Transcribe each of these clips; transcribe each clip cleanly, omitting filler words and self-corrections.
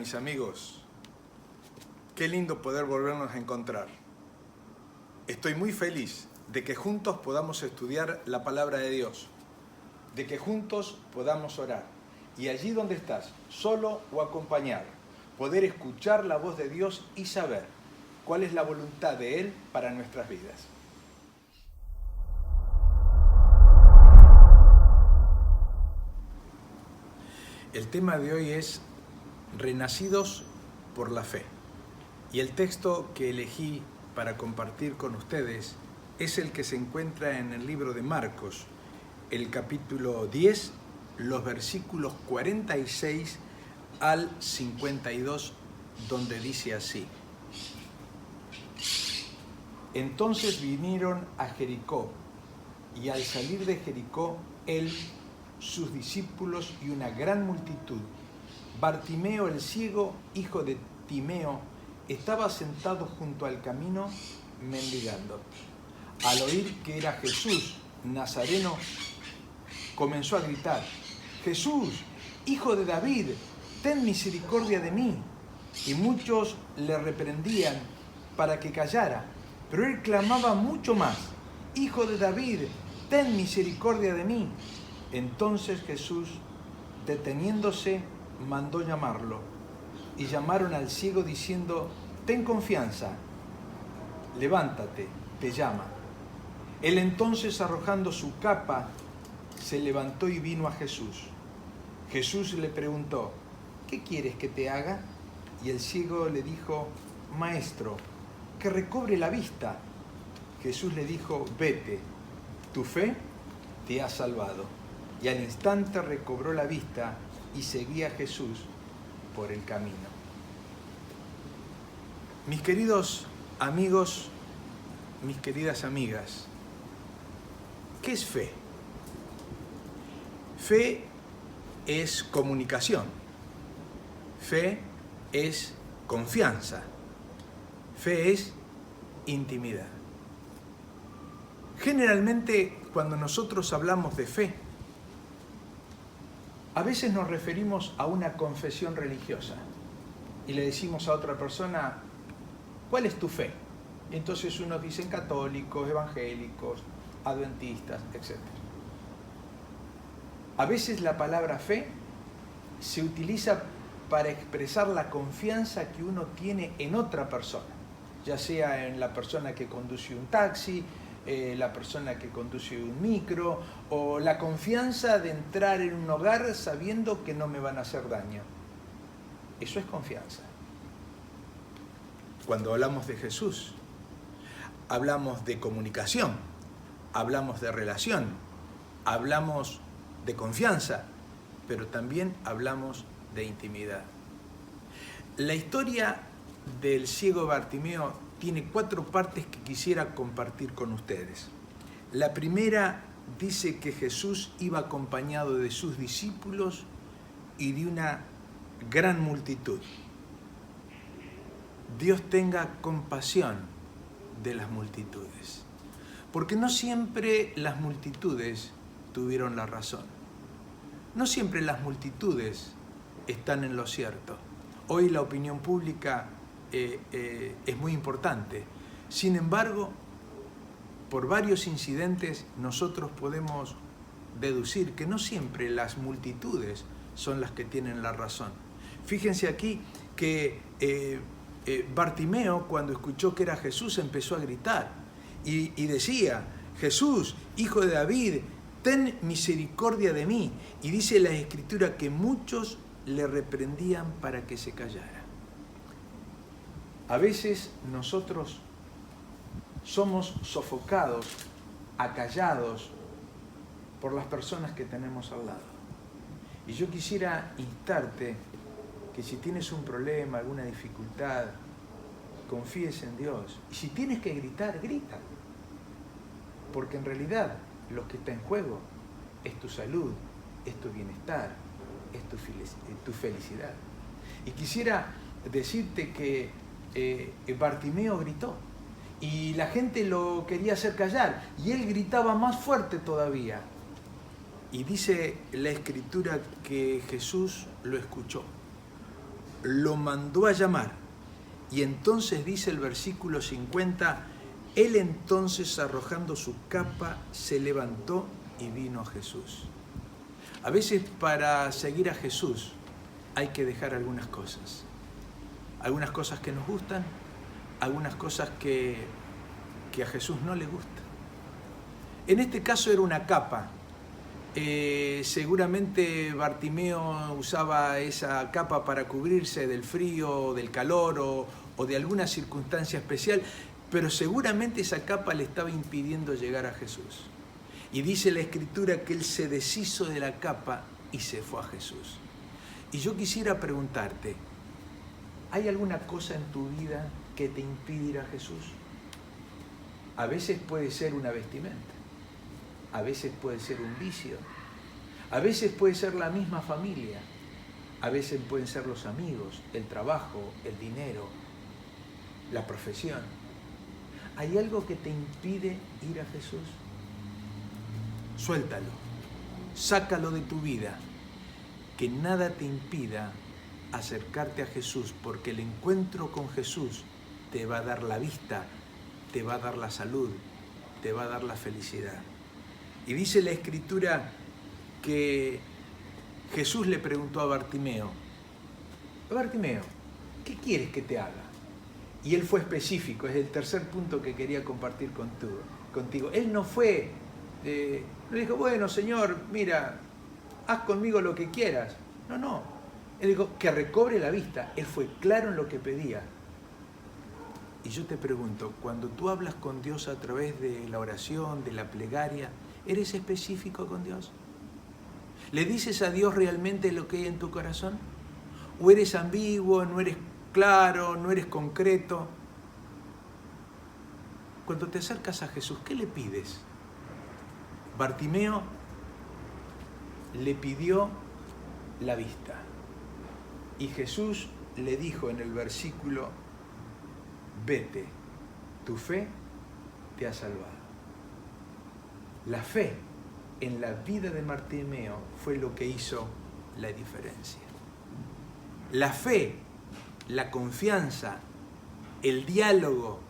mis amigos? Qué lindo poder volvernos a encontrar. Estoy muy feliz de que juntos podamos estudiar la palabra de Dios, de que juntos podamos orar y allí donde estás, solo o acompañado, poder escuchar la voz de Dios y saber cuál es la voluntad de Él para nuestras vidas. El tema de hoy es Renacidos por la fe. Y el texto que elegí para compartir con ustedes es el que se encuentra en el libro de Marcos, el capítulo 10, los versículos 46 al 52, donde dice así: Entonces vinieron a Jericó, y al salir de Jericó, él, sus discípulos y una gran multitud, Bartimeo el ciego, hijo de Timeo, estaba sentado junto al camino mendigando. Al oír que era Jesús Nazareno, comenzó a gritar: Jesús, hijo de David, ten misericordia de mí. Y muchos le reprendían para que callara, pero él clamaba mucho más: Hijo de David, ten misericordia de mí. Entonces Jesús, deteniéndose, mandó llamarlo, y llamaron al ciego diciendo: ten confianza, levántate, te llama. Él entonces, arrojando su capa, se levantó y vino a Jesús. Jesús le preguntó: ¿qué quieres que te haga? Y el ciego le dijo: Maestro, que recobre la vista. Jesús le dijo: vete, tu fe te ha salvado. Y al instante recobró la vista y seguía a Jesús por el camino. Mis queridos amigos, mis queridas amigas, ¿qué es fe? Fe es comunicación. Fe es confianza. Fe es intimidad. Generalmente, cuando nosotros hablamos de fe, a veces nos referimos a una confesión religiosa y le decimos a otra persona: ¿cuál es tu fe? Entonces unos dicen católicos, evangélicos, adventistas, etc. A veces la palabra fe se utiliza para expresar la confianza que uno tiene en otra persona, ya sea en la persona que conduce un taxi, la persona que conduce un micro, o la confianza de entrar en un hogar sabiendo que no me van a hacer daño. Eso es confianza. Cuando hablamos de Jesús, hablamos de comunicación, hablamos de relación, hablamos de confianza, pero también hablamos de intimidad. La historia del ciego Bartimeo tiene 4 partes que quisiera compartir con ustedes. La primera dice que Jesús iba acompañado de sus discípulos y de una gran multitud. Dios tenga compasión de las multitudes, porque no siempre las multitudes tuvieron la razón. No siempre las multitudes están en lo cierto. Hoy la opinión pública es muy importante. Sin embargo, por varios incidentes nosotros podemos deducir que no siempre las multitudes son las que tienen la razón. Fíjense aquí que Bartimeo, cuando escuchó que era Jesús, empezó a gritar y decía: Jesús, hijo de David, ten misericordia de mí. Y dice la Escritura que muchos le reprendían para que se callara. A veces nosotros somos sofocados, acallados por las personas que tenemos al lado. Y yo quisiera instarte que si tienes un problema, alguna dificultad, confíes en Dios. Y si tienes que gritar, grita. Porque en realidad lo que está en juego es tu salud, es tu bienestar, es tu felicidad. Y quisiera decirte que Bartimeo gritó y la gente lo quería hacer callar y él gritaba más fuerte todavía. Y dice la Escritura que Jesús lo escuchó. lo mandó a llamar. Y entonces dice el versículo 50, él entonces arrojando su capa se levantó y vino a Jesús. A veces para seguir a Jesús hay que dejar algunas cosas que nos gustan, algunas cosas que a Jesús no le gustan. En este caso era una capa. Seguramente Bartimeo usaba esa capa para cubrirse del frío, del calor o de alguna circunstancia especial, pero seguramente esa capa le estaba impidiendo llegar a Jesús. Y dice la Escritura que él se deshizo de la capa y se fue a Jesús. Y yo quisiera preguntarte, ¿hay alguna cosa en tu vida que te impide ir a Jesús? A veces puede ser una vestimenta. A veces puede ser un vicio, a veces puede ser la misma familia, a veces pueden ser los amigos, el trabajo, el dinero, la profesión. ¿Hay algo que te impide ir a Jesús? Suéltalo, sácalo de tu vida, que nada te impida acercarte a Jesús, porque el encuentro con Jesús te va a dar la vista, te va a dar la salud, te va a dar la felicidad. Y dice la Escritura que Jesús le preguntó a Bartimeo, Bartimeo, ¿qué quieres que te haga? Y él fue específico, es el tercer punto que quería compartir contigo. Él no fue, no dijo, bueno, Señor, mira, haz conmigo lo que quieras. No, él dijo, que recobre la vista. Él fue claro en lo que pedía. Y yo te pregunto, cuando tú hablas con Dios a través de la oración, de la plegaria, ¿eres específico con Dios? ¿Le dices a Dios realmente lo que hay en tu corazón? ¿O eres ambiguo, no eres claro, no eres concreto? Cuando te acercas a Jesús, ¿qué le pides? Bartimeo le pidió la vista. Y Jesús le dijo en el versículo, vete, tu fe te ha salvado. La fe en la vida de Bartimeo fue lo que hizo la diferencia. La fe, la confianza, el diálogo,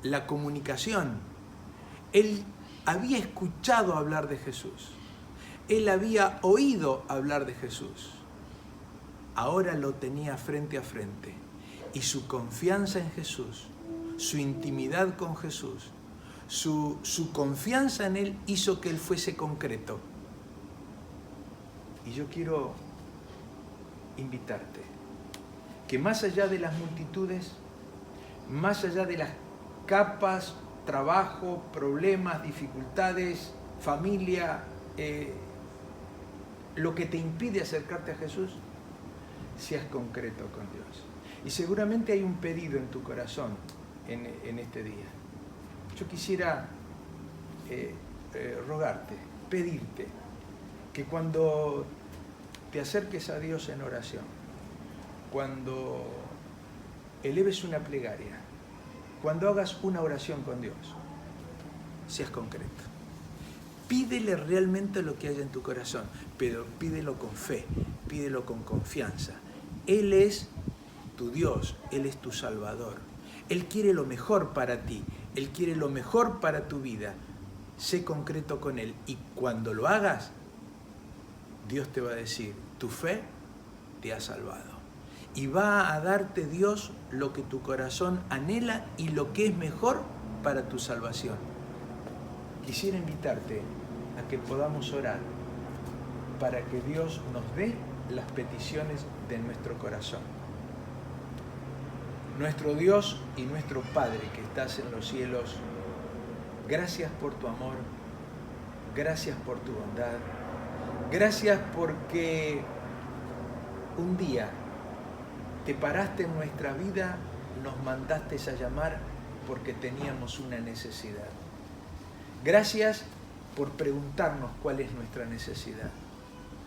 la comunicación. Él había escuchado hablar de Jesús. Él había oído hablar de Jesús. Ahora lo tenía frente a frente. Y su confianza en Jesús, su intimidad con Jesús, su confianza en Él hizo que Él fuese concreto. Y yo quiero invitarte que más allá de las multitudes, más allá de las capas, trabajo, problemas, dificultades, familia, lo que te impide acercarte a Jesús, seas concreto con Dios. Y seguramente hay un pedido en tu corazón en este día. Yo quisiera rogarte, pedirte, que cuando te acerques a Dios en oración, cuando eleves una plegaria, cuando hagas una oración con Dios, seas concreto. Pídele realmente lo que haya en tu corazón, pero pídelo con fe, pídelo con confianza. Él es tu Dios, Él es tu Salvador. Él quiere lo mejor para ti, Él quiere lo mejor para tu vida. Sé concreto con Él y cuando lo hagas, Dios te va a decir, tu fe te ha salvado. Y va a darte Dios lo que tu corazón anhela y lo que es mejor para tu salvación. Quisiera invitarte a que podamos orar para que Dios nos dé las peticiones de nuestro corazón. Nuestro Dios y nuestro Padre que estás en los cielos, gracias por tu amor, gracias por tu bondad, gracias porque un día te paraste en nuestra vida, nos mandaste a llamar porque teníamos una necesidad. Gracias por preguntarnos cuál es nuestra necesidad.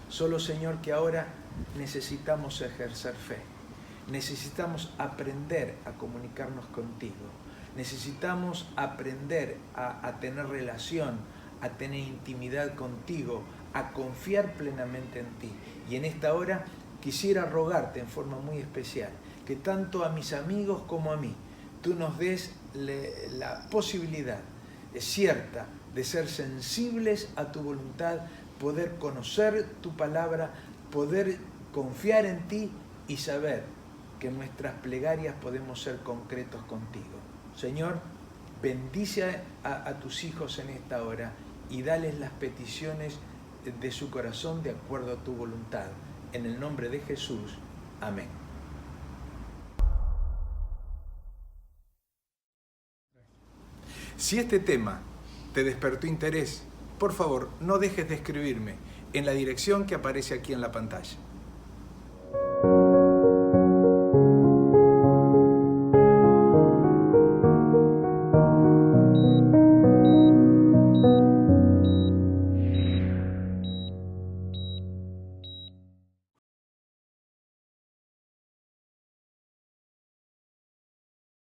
Solo, Señor, que ahora necesitamos ejercer fe. Necesitamos aprender a comunicarnos contigo. Necesitamos aprender a tener relación, a tener intimidad contigo, a confiar plenamente en ti. Y en esta hora quisiera rogarte en forma muy especial que tanto a mis amigos como a mí, tú nos des la posibilidad cierta de ser sensibles a tu voluntad, poder conocer tu palabra, poder confiar en ti y saber que en nuestras plegarias podemos ser concretos contigo. Señor, bendice a tus hijos en esta hora y dales las peticiones de su corazón de acuerdo a tu voluntad. En el nombre de Jesús. Amén. Si este tema te despertó interés, por favor, no dejes de escribirme en la dirección que aparece aquí en la pantalla.